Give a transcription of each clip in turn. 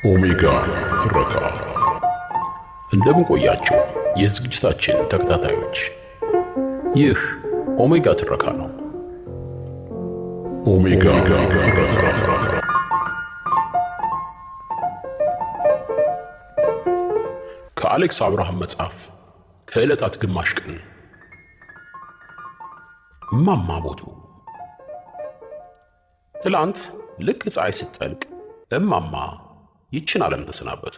ኦሜጋ ትረካ። እንደምን ቆያችሁ የዝግጅታችን ተከታታዮች፣ ይህ ኦሜጋ ትረካ ነው። ኦሜጋ ትረካ ከአሌክስ አብርሃም መጽሐፍ ከዕለታት ግማሽ ቀን። እማማ ሞቱ። ትላንት ልክ ፀሐይ ስትጠልቅ እማማ ይችን ዓለም ተሰናበቱ።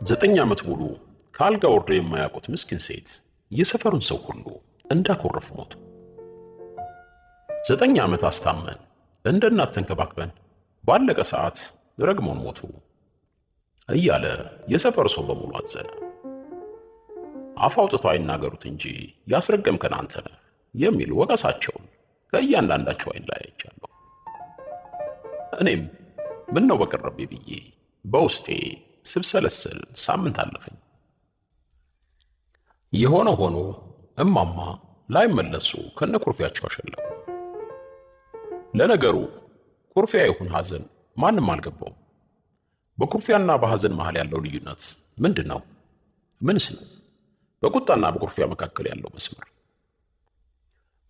9 ዓመት ሙሉ ከአልጋ ወርዶ የማያውቁት ምስኪን ሴት የሰፈሩን ሰው ሁሉ እንዳኮረፉ ሞቱ። 9 ዓመት አስታመን እንደ እናት ተንከባክበን ባለቀ ሰዓት ረግሞን ሞቱ እያለ የሰፈሩ ሰው በሙሉ አዘነ። አፍ አውጥተው አይናገሩት እንጂ ያስረገምከን አንተ ነህ የሚል ወቀሳቸውን ከእያንዳንዳቸው አይን ላይ አይቻለሁ። እኔም ምን ነው በቀረቤ ብዬ በውስጤ ስብሰለስል ሳምንት አለፈኝ። የሆነ ሆኖ እማማ ላይመለሱ ከነኩርፊያቸው አሸለቁ። ለነገሩ ኩርፊያ ይሁን ሐዘን ማንም አልገባውም። በኩርፊያና በሐዘን መሃል ያለው ልዩነት ምንድን ነው? ምንስ ነው በቁጣና በኩርፊያ መካከል ያለው መስመር?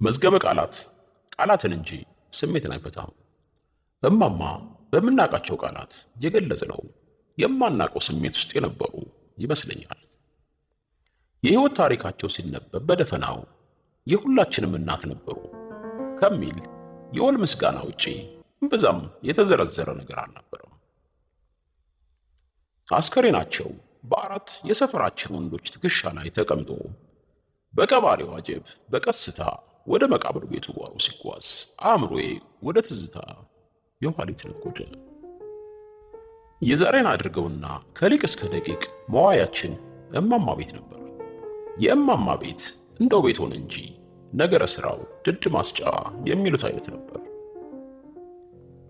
መዝገበ ቃላት ቃላትን እንጂ ስሜትን አይፈታም። እማማ በምናውቃቸው ቃላት የገለጽነው የማናውቀው ስሜት ውስጥ የነበሩ ይመስለኛል። የሕይወት ታሪካቸው ሲነበብ በደፈናው የሁላችንም እናት ነበሩ ከሚል የወል ምስጋና ውጪ እምብዛም የተዘረዘረ ነገር አልነበረም። አስከሬናቸው በአራት የሰፈራችን ወንዶች ትከሻ ላይ ተቀምጦ በቀባሪው አጀብ በቀስታ ወደ መቃብር ቤቱ ጓሮ ሲጓዝ አእምሮዬ ወደ ትዝታ የኋሊት ነጎደ። የዛሬን አድርገውና ከሊቅ እስከ ደቂቅ መዋያችን እማማ ቤት ነበር። የእማማ ቤት እንደው ቤት ሆነ እንጂ ነገረ ስራው ድድ ማስጫ የሚሉት አይነት ነበር።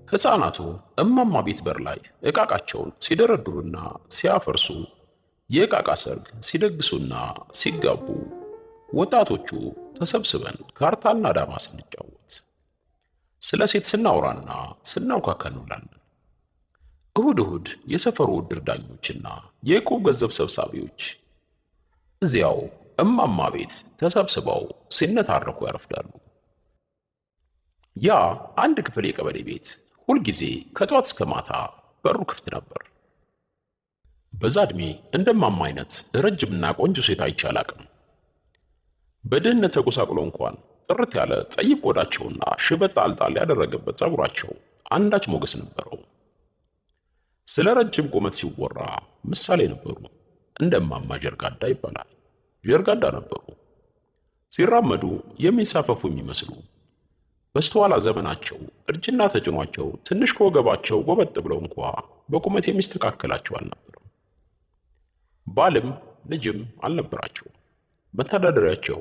ሕፃናቱ እማማ ቤት በር ላይ ዕቃቃቸውን ሲደረድሩና ሲያፈርሱ፣ የዕቃቃ ሰርግ ሲደግሱና ሲጋቡ፣ ወጣቶቹ ተሰብስበን ካርታና ዳማ ስንጫወት፣ ስለ ሴት ስናወራና ስናውካካ እንውላለን። እሁድ እሁድ የሰፈሩ ዕድር ዳኞችና የዕቁብ ገንዘብ ሰብሳቢዎች እዚያው እማማ ቤት ተሰብስበው ሲነታረኩ ያረፍዳሉ። ያ አንድ ክፍል የቀበሌ ቤት ሁልጊዜ ከጧት እስከ ማታ በሩ ክፍት ነበር። በዛ ዕድሜ እንደማማ አይነት ረጅምና ቆንጆ ሴት አይቼ አላቅም። በድህነት ተጎሳቅሎ እንኳን ጥርት ያለ ጠይብ ቆዳቸውና ሽበት ጣልጣል ያደረገበት ፀጉራቸው አንዳች ሞገስ ነበረው። ስለ ረጅም ቁመት ሲወራ ምሳሌ ነበሩ። እንደማማ ጀርጋዳ ይባላል። ጀርጋዳ ነበሩ። ሲራመዱ የሚንሳፈፉ የሚመስሉ፣ በስተኋላ ዘመናቸው እርጅና ተጭኗቸው ትንሽ ከወገባቸው ጎበጥ ብለው እንኳ በቁመት የሚስተካከላቸው አልነበረም። ባልም ልጅም አልነበራቸው። መተዳደሪያቸው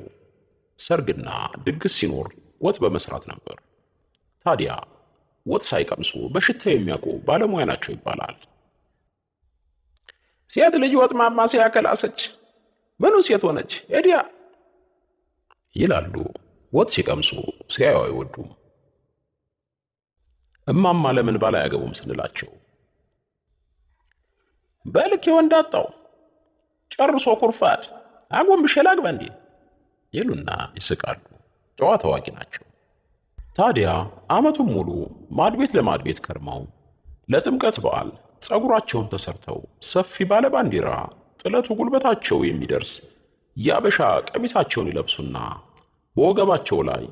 ሰርግና ድግስ ሲኖር ወጥ በመስራት ነበር። ታዲያ ወጥ ሳይቀምሱ በሽታ የሚያውቁ ባለሙያ ናቸው ይባላል። ሴት ልጅ ወጥ ማማሰያ ከላሰች ምኑ ሴት ሆነች ኤዲያ ይላሉ። ወጥ ሲቀምሱ ሲያዩ አይወዱም። እማማ ለምን ባል አያገቡም ስንላቸው በልክ ወንድ አጣው ጨርሶ ኩርፋድ አጎንብሼ ላግባ እንዴ ይሉና ይስቃሉ። ጨዋ ታዋቂ ናቸው። ታዲያ ዓመቱን ሙሉ ማድቤት ለማድቤት ከርመው ለጥምቀት በዓል ፀጉራቸውን ተሰርተው ሰፊ ባለ ባንዲራ ጥለቱ ጉልበታቸው የሚደርስ ያበሻ ቀሚሳቸውን ይለብሱና በወገባቸው ላይ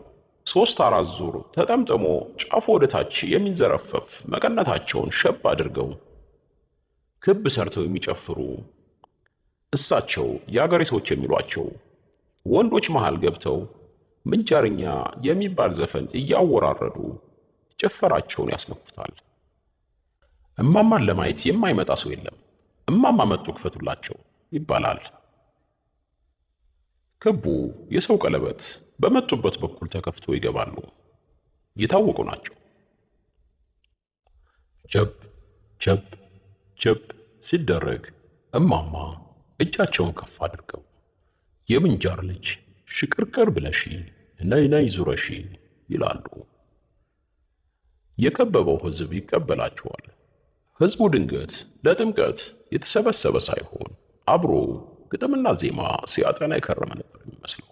3-4 ዙር ተጠምጥሞ ጫፉ ወደ ታች የሚንዘረፈፍ መቀነታቸውን ሸብ አድርገው ክብ ሰርተው የሚጨፍሩ እሳቸው የአገሬ ሰዎች የሚሏቸው ወንዶች መሃል ገብተው ምንጃርኛ የሚባል ዘፈን እያወራረዱ ጭፈራቸውን ያስነኩታል። እማማን ለማየት የማይመጣ ሰው የለም። እማማ መጡ ክፈቱላቸው ይባላል። ክቡ የሰው ቀለበት በመጡበት በኩል ተከፍቶ ይገባሉ። የታወቁ ናቸው። ጀብ ጀብ ጀብ ሲደረግ እማማ እጃቸውን ከፍ አድርገው የምንጃር ልጅ ሽቅርቅር ብለሺ ነይ ነይ ዙረሺ ይላሉ። የከበበው ሕዝብ ይቀበላቸዋል። ሕዝቡ ድንገት ለጥምቀት የተሰበሰበ ሳይሆን አብሮ ግጥምና ዜማ ሲያጠና የከረመ ነበር የሚመስለው።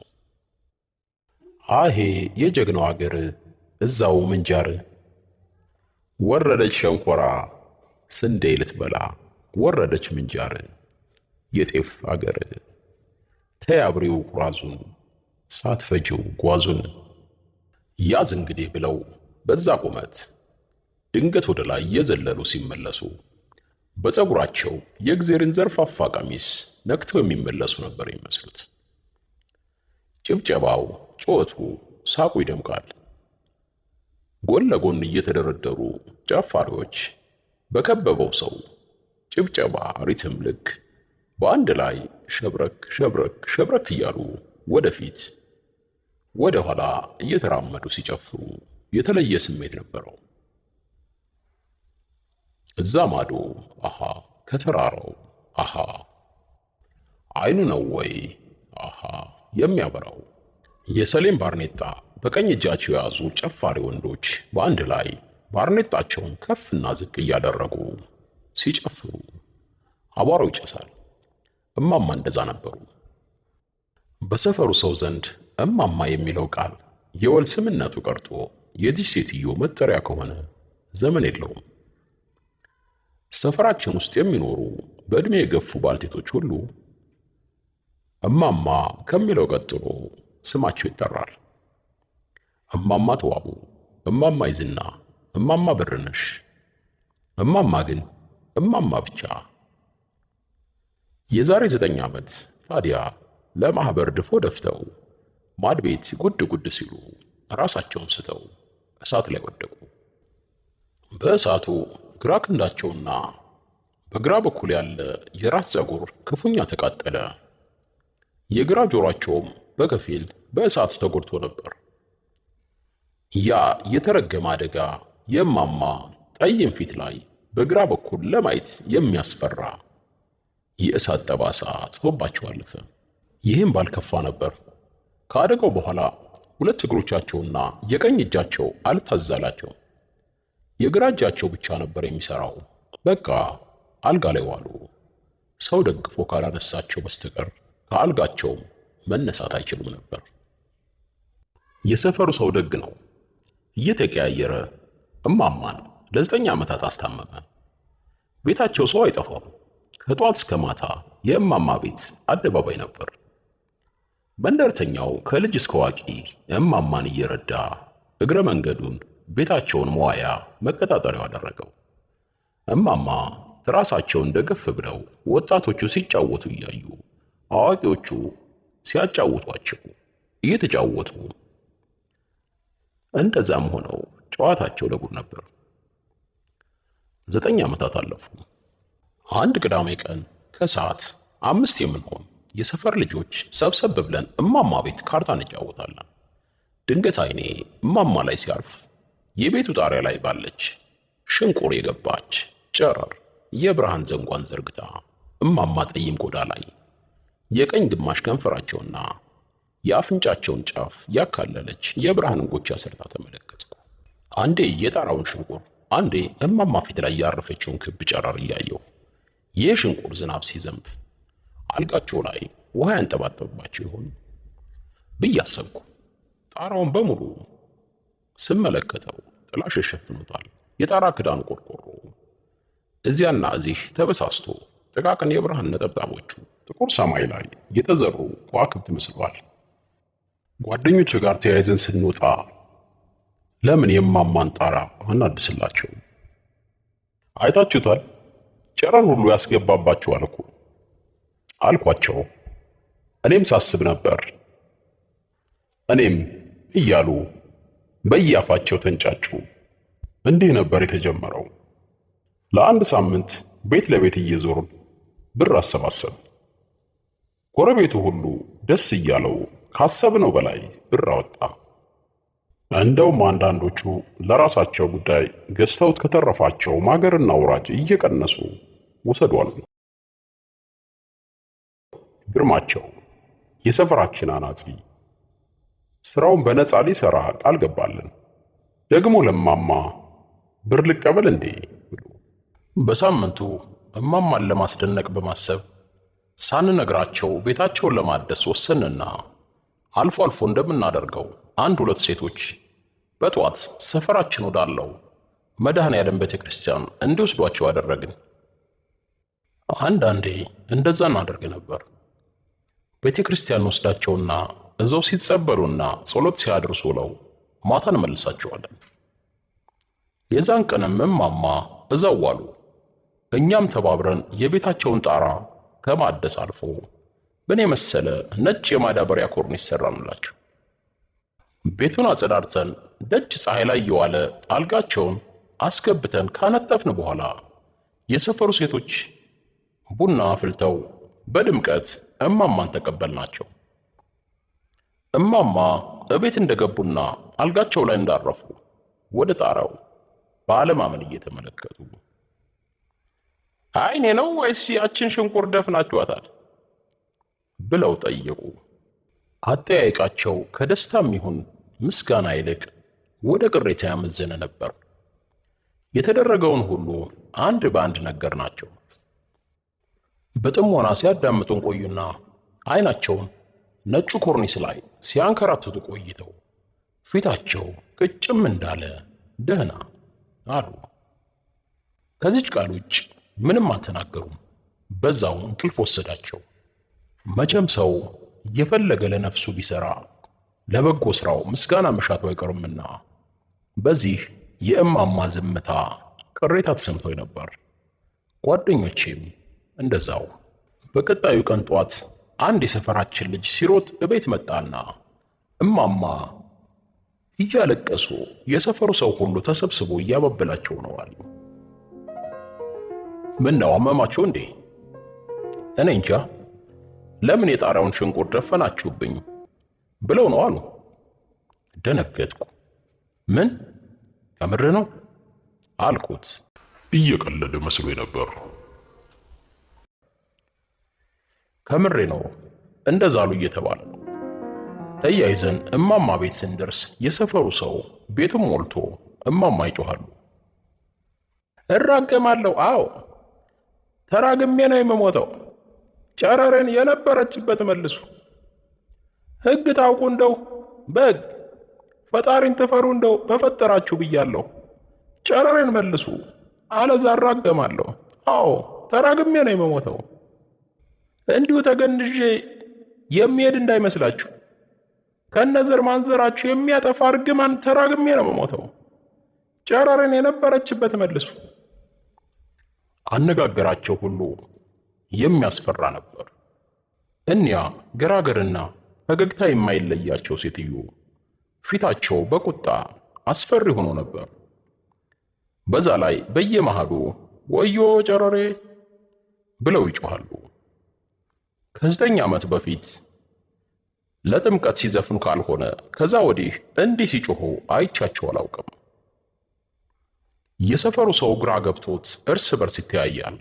አሄ የጀግናው አገር እዛው ምንጃር ወረደች ሸንኮራ ስንዴ ልትበላ ወረደች ምንጃር የጤፍ አገር ተያብሪው ኩራዙን ሳትፈጂው ጓዙን ያዝ እንግዲህ ብለው በዛ ቁመት ድንገት ወደ ላይ የዘለሉ ሲመለሱ በፀጉራቸው የእግዜርን ዘርፋፋ ቀሚስ ነክተው የሚመለሱ ነበር የሚመስሉት። ጭብጨባው፣ ጩኸቱ፣ ሳቁ ይደምቃል። ጎን ለጎን እየተደረደሩ ጨፋሪዎች በከበበው ሰው ጭብጨባ ሪትም ልክ በአንድ ላይ ሸብረክ ሸብረክ ሸብረክ እያሉ ወደፊት ወደ ኋላ እየተራመዱ ሲጨፍሩ የተለየ ስሜት ነበረው። እዛ ማዶ አሃ፣ ከተራራው አሃ፣ አይኑ ነው ወይ አሃ የሚያበራው። የሰሌም ባርኔጣ በቀኝ እጃቸው የያዙ ጨፋሪ ወንዶች በአንድ ላይ ባርኔጣቸውን ከፍና ዝቅ እያደረጉ ሲጨፍሩ አቧራው ይጨሳል። እማማ እንደዛ ነበሩ። በሰፈሩ ሰው ዘንድ እማማ የሚለው ቃል የወል ስምነቱ ቀርቶ የዚህ ሴትዮ መጠሪያ ከሆነ ዘመን የለውም። ሰፈራችን ውስጥ የሚኖሩ በዕድሜ የገፉ ባልቴቶች ሁሉ እማማ ከሚለው ቀጥሎ ስማቸው ይጠራል። እማማ ተዋቡ፣ እማማ ይዝና፣ እማማ ብርነሽ፣ እማማ ግን እማማ ብቻ። የዛሬ 9 ዓመት ታዲያ ለማህበር ድፎ ደፍተው ማድቤት ጉድ ጉድ ሲሉ ራሳቸውን ስተው እሳት ላይ ወደቁ። በእሳቱ ግራ ክንዳቸውና በግራ በኩል ያለ የራስ ፀጉር ክፉኛ ተቃጠለ። የግራ ጆሮአቸውም በከፊል በእሳት ተጎድቶ ነበር። ያ የተረገመ አደጋ የእማማ ጠይም ፊት ላይ በግራ በኩል ለማየት የሚያስፈራ የእሳት ጠባሳ ትቶባቸው አለፈ። ይህም ባልከፋ ነበር። ከአደጋው በኋላ 2 እግሮቻቸውና የቀኝ እጃቸው አልታዘላቸው። የግራ እጃቸው ብቻ ነበር የሚሰራው። በቃ አልጋ ላይ ዋሉ። ሰው ደግፎ ካላነሳቸው በስተቀር ከአልጋቸው መነሳት አይችሉም ነበር። የሰፈሩ ሰው ደግ ነው። እየተቀያየረ እማማን ለ9 ዓመታት አስታመመ። ቤታቸው ሰው አይጠፋም። ከጧት እስከ ማታ የእማማ ቤት አደባባይ ነበር። መንደርተኛው ከልጅ እስከ አዋቂ እማማን እየረዳ እግረ መንገዱን ቤታቸውን መዋያ መቀጣጠሪያው አደረገው። እማማ ትራሳቸውን ደገፍ ብለው ወጣቶቹ ሲጫወቱ እያዩ አዋቂዎቹ ሲያጫውቷቸው እየተጫወቱ እንደዛም ሆነው ጨዋታቸው ለጉድ ነበር። 9 ዓመታት አለፉ። አንድ ቅዳሜ ቀን ከሰዓት 5 የምንሆን የሰፈር ልጆች ሰብሰብ ብለን እማማ ቤት ካርታ እንጫወታለን። ድንገት አይኔ እማማ ላይ ሲያርፍ የቤቱ ጣሪያ ላይ ባለች ሽንቁር የገባች ጨረር የብርሃን ዘንጓን ዘርግታ እማማ ጠይም ቆዳ ላይ የቀኝ ግማሽ ከንፈራቸውና የአፍንጫቸውን ጫፍ ያካለለች የብርሃን እንጎቻ ሰርታ ተመለከትኩ። አንዴ የጣራውን ሽንቁር፣ አንዴ እማማ ፊት ላይ ያረፈችውን ክብ ጨረር እያየሁ ይህ ሽንቁር ዝናብ ሲዘንብ አልጋቸው ላይ ውሃ ያንጠባጠብባቸው ይሆን ብዬ አሰብኩ። ጣራውን በሙሉ ስመለከተው ጥላሽ ሸፍኖታል። የጣራ ክዳኑ ቆርቆሮ እዚያና እዚህ ተበሳስቶ ጥቃቅን የብርሃን ነጠብጣቦቹ ጥቁር ሰማይ ላይ የተዘሩ ከዋክብት መስለዋል። ጓደኞቹ ጋር ተያይዘን ስንወጣ ለምን የማማን ጣራ አናድስላቸው? አይታችሁታል? ጨረር ሁሉ ያስገባባቸዋል እኮ አልኳቸው። እኔም ሳስብ ነበር። እኔም እያሉ በየአፋቸው ተንጫጩ። እንዲህ ነበር የተጀመረው። ለአንድ ሳምንት ቤት ለቤት እየዞርን ብር አሰባሰብ። ጎረቤቱ ሁሉ ደስ እያለው ካሰብነው በላይ ብር አወጣ። እንደውም አንዳንዶቹ ለራሳቸው ጉዳይ ገዝተውት ከተረፋቸው ማገርና ውራጅ እየቀነሱ ወሰዱ አሉ። ግርማቸው የሰፈራችን አናጺ ስራውን በነፃ ሊሰራ ቃል ገባልን። ደግሞ ለማማ ብር ልቀበል እንዴ ብሎ በሳምንቱ እማማን ለማስደነቅ በማሰብ ሳንነግራቸው ቤታቸውን ለማደስ ወሰንና አልፎ አልፎ እንደምናደርገው አንድ ሁለት ሴቶች በጠዋት ሰፈራችን ወዳለው መድኃኔዓለም ቤተ ክርስቲያን እንዲወስዷቸው አደረግን። አንዳንዴ እንደዛ እናደርግ ነበር። ቤተ ክርስቲያን ወስዳቸውና እዛው ሲጸበሉና ጸሎት ሲያደርሱ ውለው ማታ እንመልሳቸዋለን። የዛን ቀንም እማማ እዛው ዋሉ። እኛም ተባብረን የቤታቸውን ጣራ ከማደስ አልፎ በኔ መሰለ ነጭ የማዳበሪያ ኮርኒስ ሰራንላቸው። ቤቱን አጸዳድተን ደጅ ፀሐይ ላይ የዋለ አልጋቸውን አስገብተን ካነጠፍን በኋላ የሰፈሩ ሴቶች ቡና አፍልተው በድምቀት እማማን ተቀበልናቸው። እማማ እቤት እንደገቡና አልጋቸው ላይ እንዳረፉ ወደ ጣራው ባለማመን እየተመለከቱ አይኔ ነው ወይስ ያችን ሽንቁር ደፍናችኋታል ብለው ጠየቁ። አጠያየቃቸው ከደስታም ይሁን ምስጋና ይልቅ ወደ ቅሬታ ያመዘነ ነበር። የተደረገውን ሁሉ አንድ በአንድ ነገርናቸው። በጥሞና ሲያዳምጡን ቆዩና አይናቸውን ነጩ ኮርኒስ ላይ ሲያንከራትቱ ቆይተው ፊታቸው ቅጭም እንዳለ ደህና አሉ። ከዚች ቃል ውጭ ምንም አልተናገሩም። በዛው እንቅልፍ ወሰዳቸው። መቼም ሰው እየፈለገ ለነፍሱ ቢሰራ ለበጎ ስራው ምስጋና መሻቱ አይቀርምና በዚህ የእማማ ዝምታ ቅሬታ ተሰምቶኝ ነበር። ጓደኞቼም እንደዛው። በቀጣዩ ቀን ጧት አንድ የሰፈራችን ልጅ ሲሮጥ እቤት መጣና እማማ እያለቀሱ የሰፈሩ ሰው ሁሉ ተሰብስቦ እያባበላቸው ነው አሉ። ምን ነው አመማቸው እንዴ? እኔ እንጃ፣ ለምን የጣራውን ሽንቁር ደፈናችሁብኝ ብለው ነው አሉ። ደነገጥኩ። ምን ከምር ነው አልኩት። እየቀለደ መስሎኝ ነበር። ከምሬ ነው እንደዛ አሉ እየተባለ ነው። ተያይዘን እማማ ቤት ስንደርስ የሰፈሩ ሰው ቤቱም ሞልቶ እማማ ይጮሃሉ። እራገማለሁ። አዎ ተራግሜ ነው የምሞተው። ጨረሬን የነበረችበት መልሱ። ሕግ ታውቁ እንደው በሕግ ፈጣሪን ትፈሩ እንደው በፈጠራችሁ ብያለሁ። ጨረሬን መልሱ፣ አለዛ እራገማለሁ። አዎ ተራግሜ ነው የምሞተው። እንዲሁ ተገንዤ የሚሄድ እንዳይመስላችሁ። ከነዘር ማንዘራችሁ የሚያጠፋ እርግማን ተራግሜ ነው የምሞተው። ጨረሬን የነበረችበት መልሱ። አነጋገራቸው ሁሉ የሚያስፈራ ነበር። እኒያ ገራገርና ፈገግታ የማይለያቸው ሴትዮ ፊታቸው በቁጣ አስፈሪ ሆኖ ነበር። በዛ ላይ በየመሃሉ ወዮ ጨረሬ ብለው ይጮሃሉ። ከ9 ዓመት በፊት ለጥምቀት ሲዘፍኑ ካልሆነ ከዛ ወዲህ እንዲህ ሲጮሁ አይቻቸው አላውቅም። የሰፈሩ ሰው ግራ ገብቶት እርስ በርስ ይተያያል።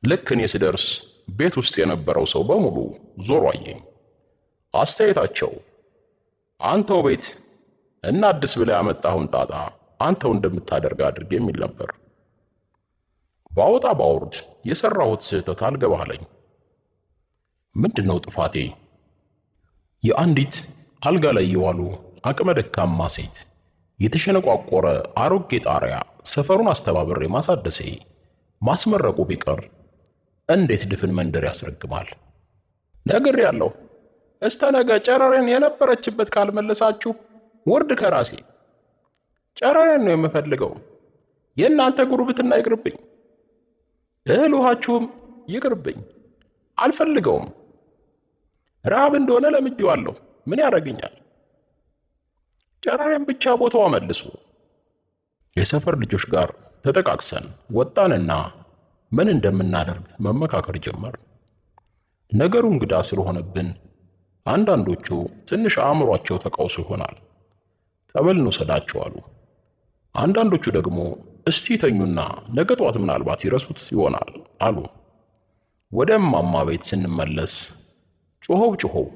ልክ እኔ ስደርስ ቤት ውስጥ የነበረው ሰው በሙሉ ዞሮ አየኝ። አስተያየታቸው አንተው ቤት እና አዲስ ብለህ ያመጣኸውን ጣጣ አንተው እንደምታደርግ አድርግ የሚል ነበር። ባወጣ ባወርድ የሰራሁት ስህተት አልገባለኝ። ምንድነው ጥፋቴ? የአንዲት አልጋ ላይ የዋሉ አቅመ ደካማ ሴት የተሸነቋቆረ አሮጌ ጣሪያ ሰፈሩን አስተባብሬ ማሳደሴ ማስመረቁ ቢቀር እንዴት ድፍን መንደር ያስረግማል? ነግሬያለሁ። እስተ ነገ ጨረሬን የነበረችበት ካልመለሳችሁ ውርድ ከራሴ። ጨረሬን ነው የምፈልገው። የእናንተ ጉርብትና ይቅርብኝ፣ እህል ውሃችሁም ይቅርብኝ። አልፈልገውም። ረሃብ እንደሆነ ለምጄዋለሁ። ምን ያደርግኛል? ጨረሬን ብቻ ቦታዋ መልሱ። የሰፈር ልጆች ጋር ተጠቃቅሰን ወጣንና ምን እንደምናደርግ መመካከር ጀመር። ነገሩ እንግዳ ስለሆነብን አንዳንዶቹ ትንሽ አእምሯቸው ተቃውሶ ይሆናል ጠበል እንውሰዳቸው አሉ። አንዳንዶቹ ደግሞ እስቲ ተኙና ነገ ጧት ምናልባት ይረሱት ይሆናል አሉ። ወደ እማማ ቤት ስንመለስ ጮኸው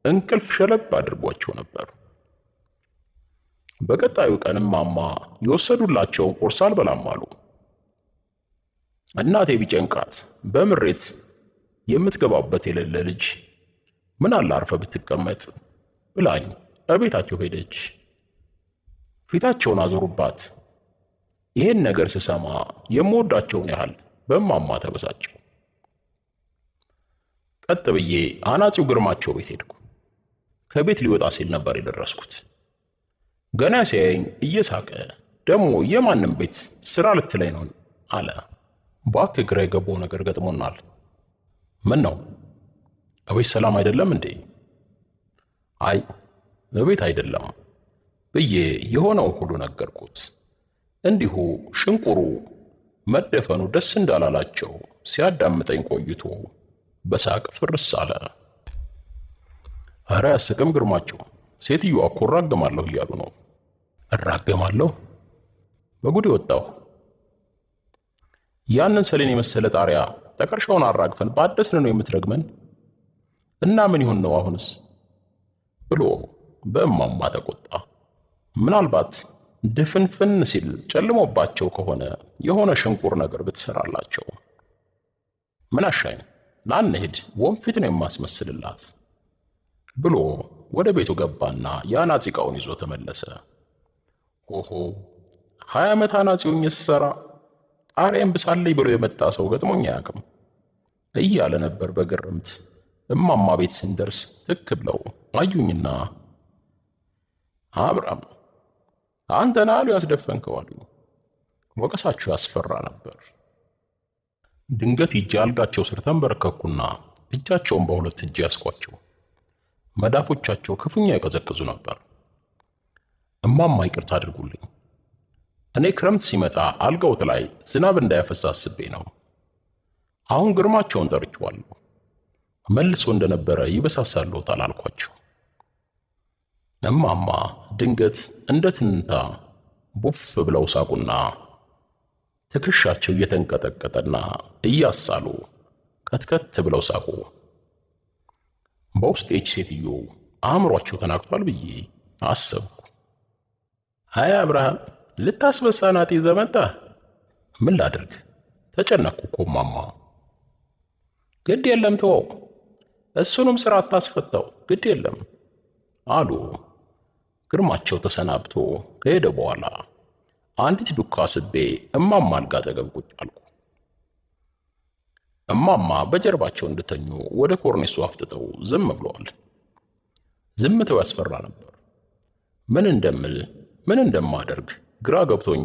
እንቅልፍ ሸለብ አድርጓቸው ነበር። በቀጣዩ ቀን እማማ የወሰዱላቸውን ቁርስ አልበላም አሉ። እናቴ ቢጨንቃት በምሬት የምትገባበት የሌለ ልጅ ምን አለ አርፈ ብትቀመጥ ብላኝ እቤታቸው ሄደች። ፊታቸውን አዞሩባት። ይሄን ነገር ስሰማ የምወዳቸውን ያህል በማማ ተበሳጨሁ። ቀጥ ብዬ አናጺው ግርማቸው ቤት ሄድኩ። ከቤት ሊወጣ ሲል ነበር የደረስኩት። ገና ሲያየኝ እየሳቀ ደግሞ የማንም ቤት ስራ ልትለኝ ነው አለ። እባክህ ግራ የገባው ነገር ገጥሞናል። ምን ነው? እቤት ሰላም አይደለም እንዴ? አይ እቤት አይደለም ብዬ የሆነውን ሁሉ ነገርኩት። እንዲሁ ሽንቁሩ መደፈኑ ደስ እንዳላላቸው ሲያዳምጠኝ ቆይቶ በሳቅ ፍርስ አለ። ኧረ አያስቅም ግርማቸው፣ ሴትዮዋ እኮ እራገማለሁ እያሉ ነው። እራገማለሁ? በጉድ ወጣሁ። ያንን ሰሌን የመሰለ ጣሪያ ጠቀርሻውን አራግፈን ባደስን ነው የምትረግመን? እና ምን ይሁን ነው አሁንስ? ብሎ በእማማ ተቆጣ። ምናልባት ድፍንፍን ሲል ጨልሞባቸው ከሆነ የሆነ ሽንቁር ነገር ብትሰራላቸው። ምን አሻኝ፣ ና እንሂድ፣ ወንፊት ነው የማስመስልላት ብሎ ወደ ቤቱ ገባና የአናጺ ዕቃውን ይዞ ተመለሰ። ኦሆ 20 ዓመት አናጺ ሆኜ ስሰራ ጣሪያም ብሳለኝ ብሎ የመጣ ሰው ገጥሞኝ አያውቅም እያለ ነበር በግርምት። እማማ ቤት ስንደርስ ትክ ብለው አዩኝና አብራም አንተና አሉ ያስደፈንከው አሉ። ወቀሳቸው ያስፈራ ነበር። ድንገት ሂጄ አልጋቸው ስር ተንበረከኩና እጃቸውን በሁለት እጅ ያስኳቸው። መዳፎቻቸው ክፉኛ ይቀዘቅዙ ነበር። እማማ ይቅርታ አድርጉልኝ፣ እኔ ክረምት ሲመጣ አልጋውት ላይ ዝናብ እንዳያፈሳ አስቤ ነው። አሁን ግርማቸውን ጠርቼዋለሁ፣ መልሶ እንደነበረ ይበሳሳልዎታል አልኳቸው። እማማ ድንገት እንደ ትንታ ቡፍ ብለው ሳቁና ትከሻቸው እየተንቀጠቀጠና እያሳሉ ከትከት ብለው ሳቁ። በውስጤች ሴትዮ አእምሯቸው ተናግቷል ብዬ አሰብኩ። አይ አብርሃም ልታስበሳ ናት ይዘህ መጣህ? ምን ላድርግ ተጨነቅኩ እኮ እማማ። ግድ የለም ተወው፣ እሱንም ስራ አታስፈታው፣ ግድ የለም አሉ። ግርማቸው ተሰናብቶ ከሄደ በኋላ አንዲት ዱካ ስቤ እማማ አልጋ አጠገብ ቁጭ አልኩ። እማማ በጀርባቸው እንድተኙ ወደ ኮርኒሱ አፍጥጠው ዝም ብለዋል። ዝምታው ያስፈራ ነበር። ምን እንደምል ምን እንደማደርግ ግራ ገብቶኝ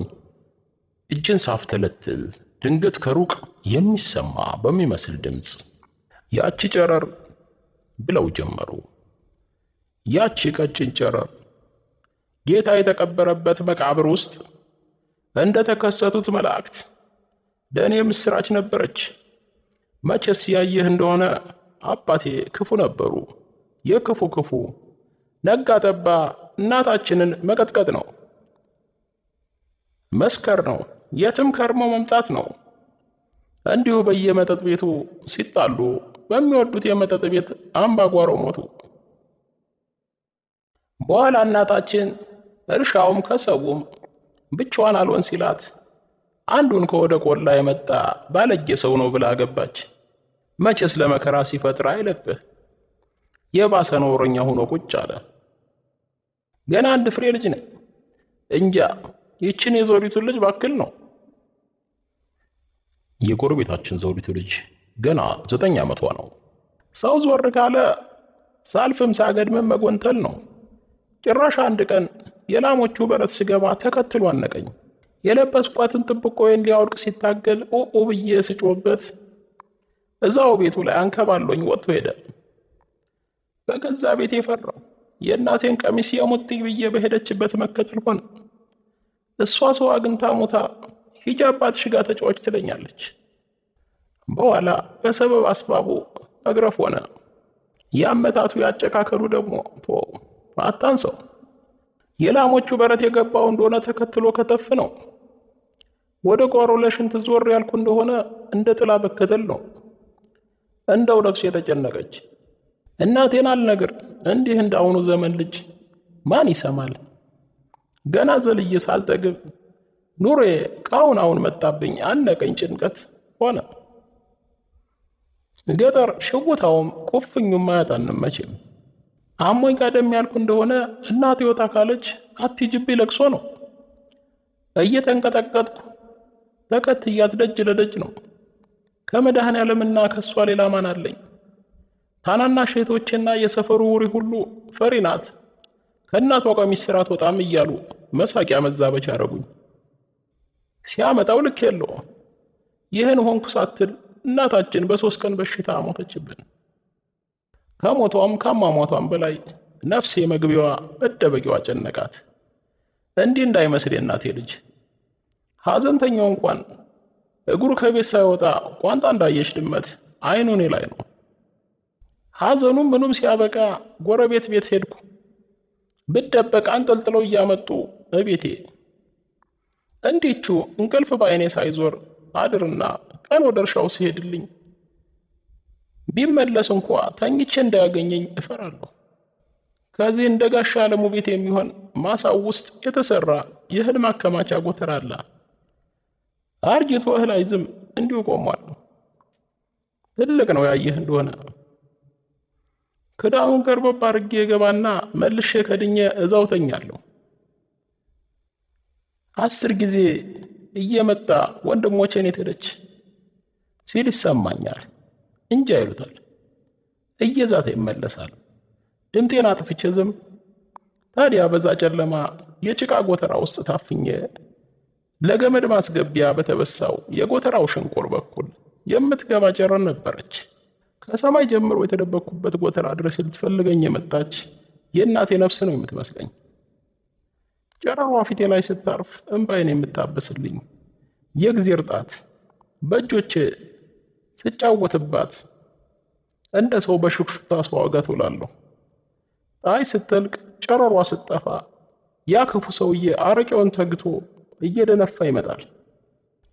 እጅን ሳፍተለትል ድንገት ከሩቅ የሚሰማ በሚመስል ድምፅ ያቺ ጨረር ብለው ጀመሩ። ያቺ ቀጭን ጨረር ጌታ የተቀበረበት መቃብር ውስጥ እንደ ተከሰቱት መላእክት ለእኔ ምስራች ነበረች። መቼስ ያየህ እንደሆነ አባቴ ክፉ ነበሩ። የክፉ ክፉ ነጋ ጠባ እናታችንን መቀጥቀጥ ነው፣ መስከር ነው፣ የትም ከርሞ መምጣት ነው። እንዲሁ በየመጠጥ ቤቱ ሲጣሉ በሚወዱት የመጠጥ ቤት አምባጓሮ ሞቱ። በኋላ እናታችን እርሻውም ከሰውም ብቻዋን አልሆን ሲላት አንዱን ከወደ ቆላ የመጣ ባለጌ ሰው ነው ብላ ገባች። መቼስ ለመከራ ሲፈጥር አይለቅህ። የባሰ ኖረኛ ሆኖ ቁጭ አለ። ገና አንድ ፍሬ ልጅ ነኝ። እንጃ ይችን የዘውዲቱን ልጅ ባክል ነው። የጎረቤታችን ዘውዲቱ ልጅ ገና 9 ዓመቷ ነው። ሰው ዞር ካለ ሳልፍም ሳገድምም መጎንተል ነው። ጭራሽ አንድ ቀን የላሞቹ በረት ስገባ ተከትሎ አነቀኝ። የለበስኳትን ጥብቆዬን ሊያወልቅ ሲታገል ኦኦ ብዬ ስጮበት እዛው ቤቱ ላይ አንከባሎኝ ወጥቶ ሄደ። በገዛ ቤቴ ፈራው። የእናቴን ቀሚስ የሙጥኝ ብዬ በሄደችበት መከተል ሆነ። እሷ ሰው አግኝታ ሞታ ሂጂ አባትሽ ጋር ተጫዋች ትለኛለች። በኋላ በሰበብ አስባቡ መግረፍ ሆነ። ያመታቱ ያጨካከሉ ደግሞ አታንሰው። የላሞቹ በረት የገባው እንደሆነ ተከትሎ ከተፍ ነው። ወደ ጓሮ ለሽንት ዞር ያልኩ እንደሆነ እንደ ጥላ በከተል ነው። እንደው ነፍስ የተጨነቀች እናቴን አልነግር። እንዲህ እንዳሁኑ ዘመን ልጅ ማን ይሰማል? ገና ዘልዬ ሳልጠግብ ኑሮዬ ቃውን አሁን መጣብኝ። አነቀኝ ጭንቀት። ሆነ። ገጠር ሽውታውም ኩፍኙም አያጣንም መቼም። አሞኝ ቀደም ያልኩ እንደሆነ እናቴ ወጣ ካለች አትሂጂብኝ ለቅሶ ነው። እየተንቀጠቀጥኩ ተከትያት ደጅ ለደጅ ነው። ከመድኃኔዓለምና ከሷ ሌላ ማን አለኝ? ታናናሽ እህቶቼና የሰፈሩ ውሪ ሁሉ ፈሪ ናት፣ ከእናቷ ቀሚስ ስር አትወጣም እያሉ መሳቂያ መዛበቻ አረጉኝ። ሲያመጣው ልክ የለው። ይህን ሆንኩ ሳትል እናታችን በሶስት ቀን በሽታ ሞተችብን። ከሞቷም ከማሟቷም በላይ ነፍሴ መግቢያዋ መደበቂያዋ ጨነቃት። እንዲህ እንዳይመስል የእናቴ ልጅ ሐዘንተኛው እንኳን እግሩ ከቤት ሳይወጣ ቋንጣ እንዳየች ድመት አይኑ እኔ ላይ ነው። ሐዘኑም ምኑም ሲያበቃ ጎረቤት ቤት ሄድኩ። ብደበቅ አንጠልጥለው እያመጡ እቤቴ። እንዲቹ እንቅልፍ በዓይኔ ሳይዞር አድርና ቀን ወደ እርሻው ሲሄድልኝ ቢመለስ እንኳ ተኝቼ እንዳያገኘኝ እፈራለሁ። ከዚህ እንደ ጋሻ አለሙ ቤት የሚሆን ማሳው ውስጥ የተሰራ የእህል ማከማቻ ጎተራ አለ። አርጅቶ እህል አይዝም፣ እንዲሁ ቆሟል። ትልቅ ነው ያየህ እንደሆነ። ክዳኑን ገርበብ አድርጌ ገባና መልሼ ከድኜ እዛው ተኛለሁ። 10 ጊዜ እየመጣ ወንድሞቼን የት ሄደች ሲል ይሰማኛል። እንጃ ይሉታል። እየዛተ ይመለሳል። ድምጤን አጥፍቼ ዝም። ታዲያ በዛ ጨለማ የጭቃ ጎተራ ውስጥ ታፍኜ ለገመድ ማስገቢያ በተበሳው የጎተራው ሽንቁር በኩል የምትገባ ጨረር ነበረች። ከሰማይ ጀምሮ የተደበቅኩበት ጎተራ ድረስ ልትፈልገኝ የመጣች የእናቴ ነፍስ ነው የምትመስለኝ። ጨረሯ ፊቴ ላይ ስታርፍ እንባዬን የምታበስልኝ የእግዚአብሔር ጣት በእጆቼ ስጫወትባት እንደ ሰው በሹክሹክታ ስዋጋት ውላለሁ። ፀሐይ ስትጠልቅ ጨረሯ ስትጠፋ ያ ክፉ ሰውዬ አረቄውን ተግቶ እየደነፋ ይመጣል።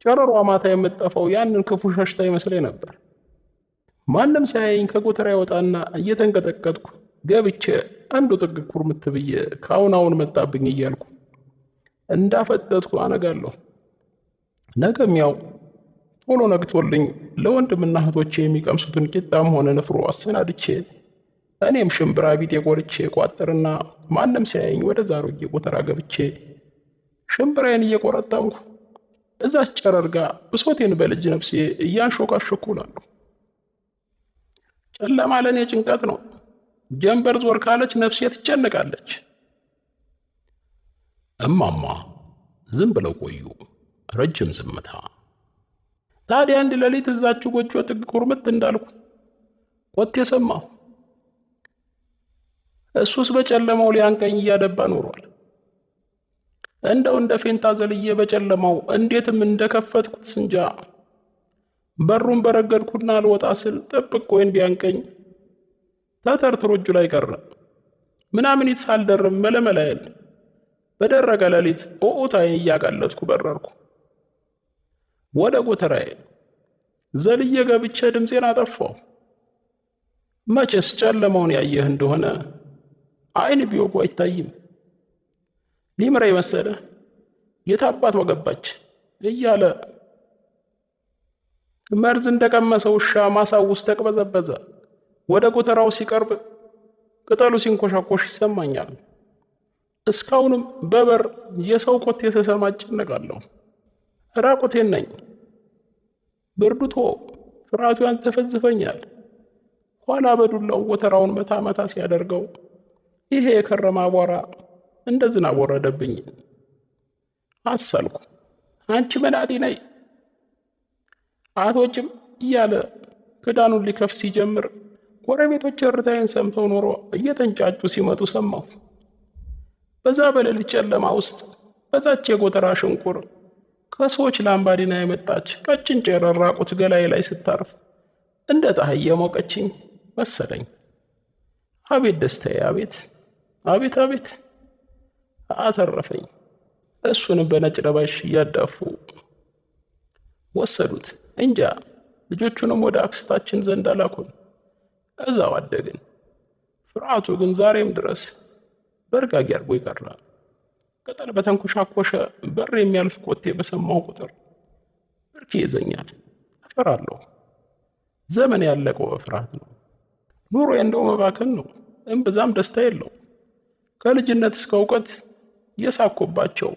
ጨረሯ ማታ የምትጠፋው ያንን ክፉ ሸሽታ ይመስለኝ ነበር። ማንም ሳያየኝ ከጎተራ ያወጣና እየተንቀጠቀጥኩ ገብቼ አንዱ ጥግ ኩርምት ብዬ ካሁን መጣብኝ እያልኩ እንዳፈጠጥኩ አነጋለሁ። ነገም ያው ቶሎ ነግቶልኝ ለወንድምና እህቶቼ የሚቀምሱትን ቂጣም ሆነ ንፍሮ አሰናድቼ እኔም ሽምብራ ቢጤ ቆርጬ ቋጥርና ማንም ሳያየኝ ወደ ዛሮጌ ጎተራ ገብቼ ሽምብራዬን እየቆረጠምኩ እዛች ጨረር ጋር ብሶቴን በልጅ ነፍሴ እያንሾካሾኩ እላለሁ። ጨለማ ለእኔ ጭንቀት ነው። ጀንበር ዞር ካለች ነፍሴ ትጨነቃለች። እማማ ዝም ብለው ቆዩ። ረጅም ዝምታ። ታዲያ አንድ ሌሊት እዛችሁ ጎጆ ጥግ ኩርምት እንዳልኩ ኮቴ ሰማሁ። እሱስ በጨለማው ሊያንቀኝ እያደባ ኖሯል። እንደው እንደ ፌንታ ዘልዬ በጨለማው እንዴትም እንደከፈትኩት ስንጃ በሩን በረገድኩና አልወጣ ስል ጥብቆይን ቢያንቀኝ ተተርትሮ እጁ ላይ ቀረ። ምናምን ሳልደርም መለመላየን በደረቀ ሌሊት ኦኦታይን እያጋለጥኩ በረርኩ ወደ ጎተራዬ። ዘልዬ ገብቼ ድምፄን አጠፋው። መቼስ ጨለማውን ያየህ እንደሆነ አይን ቢወጉ አይታይም። ሊምረኝ መሰለ የታባት ወገባች እያለ መርዝ እንደቀመሰ ውሻ ማሳው ውስጥ ተቅበዘበዘ። ወደ ጎተራው ሲቀርብ ቅጠሉ ሲንኮሻኮሽ ይሰማኛል። እስካሁንም በበር የሰው ኮቴ ስሰማ እጨነቃለሁ። ራቁቴን ነኝ። ብርዱቶ ፍርሃቱ ያንዘፈዝፈኛል። ኋላ በዱላው ጎተራውን መታ መታ ሲያደርገው ይሄ የከረመ አቧራ እንደ ዝናብ ወረደብኝ። አሰልኩ። አንቺ መናጢ ነይ አቶችም እያለ ክዳኑን ሊከፍ ሲጀምር ጎረቤቶች እርታዬን ሰምተው ኖሮ እየተንጫጩ ሲመጡ ሰማሁ። በዛ በሌሊት ጨለማ ውስጥ በዛች የጎተራ ሽንቁር ከሰዎች ላምባዲና የመጣች ቀጭን ጨረር ራቁት ገላዬ ላይ ስታርፍ እንደ ፀሐይ የሞቀችኝ መሰለኝ። አቤት ደስታዬ! አቤት አቤት አቤት! አተረፈኝ። እሱንም በነጭ ለባሽ እያዳፉ ወሰዱት። እንጃ ልጆቹንም ወደ አክስታችን ዘንድ አላኩን። እዛው አደግን። ፍርሃቱ ግን ዛሬም ድረስ በርጋጊ አድርጎ ይቀራል። ቅጠል በተንኮሻኮሸ በር የሚያልፍ ኮቴ በሰማሁ ቁጥር ብርክ ይዘኛል፣ እፈራለሁ። ዘመን ያለቀው በፍርሃት ነው። ኑሮ እንደው መባከን ነው። እምብዛም ደስታ የለው። ከልጅነት እስከ እውቀት የሳኮባቸው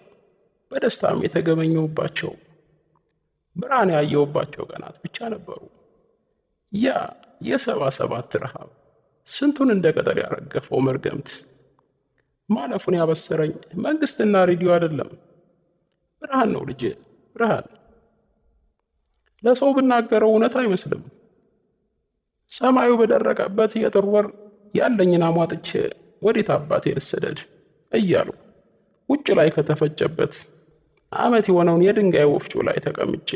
በደስታም የተገመኘውባቸው ብርሃን ያየውባቸው ቀናት ብቻ ነበሩ። ያ የ77 ረሃብ ስንቱን እንደ ቅጠል ያረገፈው መርገምት ማለፉን ያበሰረኝ መንግስትና ሬዲዮ አይደለም፣ ብርሃን ነው ልጄ፣ ብርሃን። ለሰው ብናገረው እውነት አይመስልም። ሰማዩ በደረቀበት የጥር ወር ያለኝን አሟጥቼ ወዴት አባቴ ልሰደድ እያሉ ውጭ ላይ ከተፈጨበት ዓመት የሆነውን የድንጋይ ወፍጮ ላይ ተቀምጬ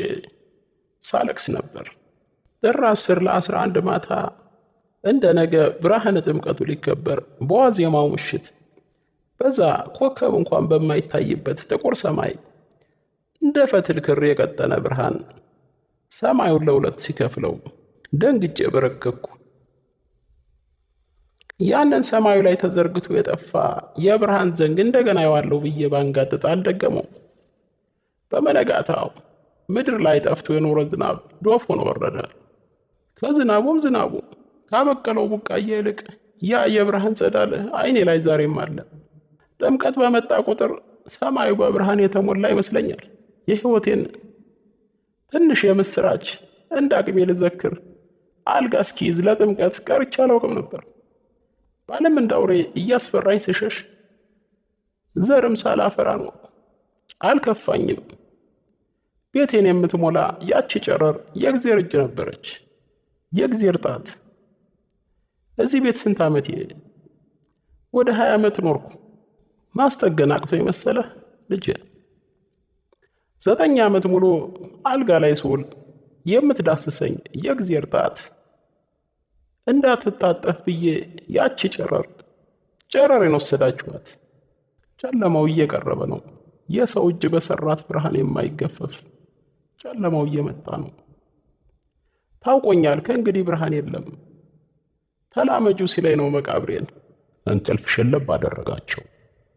ሳለቅስ ነበር። ጥር 10 ለ11 ማታ እንደ ነገ ብርሃነ ጥምቀቱ ሊከበር በዋዜማው ምሽት በዛ ኮከብ እንኳን በማይታይበት ጥቁር ሰማይ እንደ ፈትል ክር የቀጠነ ብርሃን ሰማዩን ለሁለት ሲከፍለው ደንግጬ በረከኩ። ያንን ሰማዩ ላይ ተዘርግቶ የጠፋ የብርሃን ዘንግ እንደገና ያዋለው ብዬ ባንጋጥጥ አልደገመው። በመነጋታው ምድር ላይ ጠፍቶ የኖረ ዝናብ ዶፍ ሆኖ ወረደ። ከዝናቡም ዝናቡ ካበቀለው ቡቃያ ይልቅ ያ የብርሃን ጸዳል አይኔ ላይ ዛሬም አለ። ጥምቀት በመጣ ቁጥር ሰማዩ በብርሃን የተሞላ ይመስለኛል። የሕይወቴን ትንሽ የምስራች እንደ አቅሜ ልዘክር አልጋ እስኪይዝ ለጥምቀት ቀርቼ አላውቅም ነበር። ባለም እንዳውሬ እያስፈራኝ ስሸሽ ዘርም ሳላፈራ ኖርኩ። አልከፋኝም። ቤቴን የምትሞላ ያቺ ጨረር የእግዚአብሔር እጅ ነበረች፣ የእግዚአብሔር ጣት። እዚህ ቤት ስንት ዓመቴ? ወደ 20 ዓመት ኖርኩ። ማስጠገን አቅቶኝ መሰለህ ልጄ? 9 ዓመት ሙሉ አልጋ ላይ ስውል የምትዳስሰኝ የእግዚአብሔር ጣት እንዳትታጠፍ ብዬ ያቺ ጨረሬን ወሰዳችኋት። ጨለማው እየቀረበ ነው። የሰው እጅ በሰራት ብርሃን የማይገፈፍ ጨለማው እየመጣ ነው። ታውቆኛል፣ ከእንግዲህ ብርሃን የለም። ተላመጁ ሲለኝ ነው መቃብሬን። እንቅልፍ ሸለብ አደረጋቸው።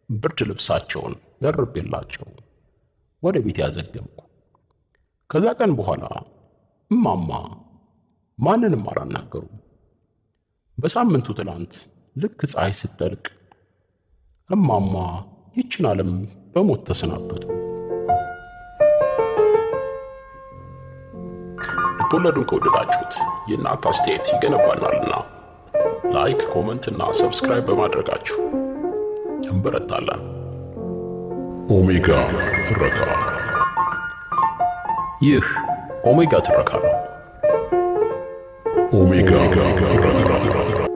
ብርድ ልብሳቸውን ደርቤላቸው ወደ ቤት ያዘገምኩ። ከዛ ቀን በኋላ እማማ ማንንም አላናገሩም። በሳምንቱ ትላንት ልክ ፀሐይ ስትጠልቅ እማማ ይችን ዓለም በሞት ተሰናበቱ። ልቦለዱን ከወደዳችሁት የእናንተ አስተያየት ይገነባናልና ላይክ፣ ኮመንት እና ሰብስክራይብ በማድረጋችሁ እንበረታለን። ኦሜጋ ትረካ። ይህ ኦሜጋ ትረካ ነው። ኦሜጋ ትረካ።